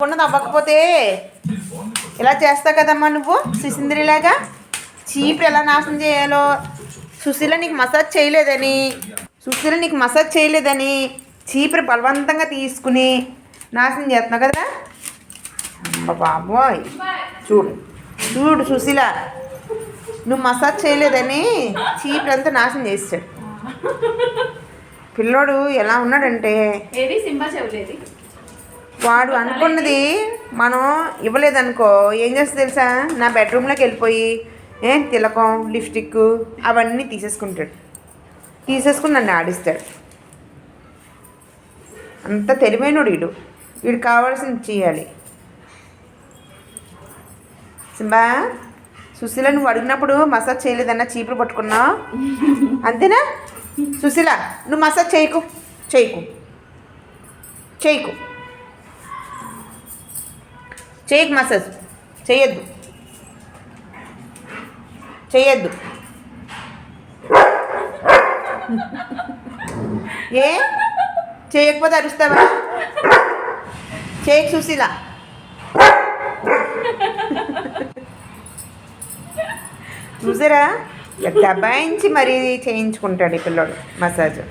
ఉన్నది అవ్వకపోతే ఇలా చేస్తావు కదమ్మా నువ్వు సుసింద్రిలాగా. చీపురు ఎలా నాశనం చేయాలో సుశీల నీకు మసాజ్ చేయలేదని చీపురు బలవంతంగా తీసుకుని నాశనం చేస్తున్నావు కదా. బాబోయ్ చూడు చూడు సుశీల, నువ్వు మసాజ్ చేయలేదని చీపురు అంతా నాశనం చేస్తాడు. పిల్లోడు ఎలా ఉన్నాడంటే వాడు అనుకున్నది మనం ఇవ్వలేదనుకో ఏం చేస్తా తెలుసా, నా బెడ్రూమ్లోకి వెళ్ళిపోయి తిలకం లిప్స్టిక్ అవన్నీ తీసేసుకుని నన్ను ఆడిస్తాడు. అంత తెలివైనడు వీడు కావాల్సింది చేయాలి. సింబా సుశీల నువ్వు అడిగినప్పుడు మసాజ్ చేయలేదన్నా చీపురు పట్టుకున్నావు అంతేనా. సుశీల నువ్వు మసాజ్ చేయకు మసాజ్ చేయొద్దు ఏ చేయకపోతే అరుస్తావా. చేయకు సుశీల. చూసారా దబాయించి మరీ చేయించుకుంటాడు ఈ పిల్లోడు మసాజ్.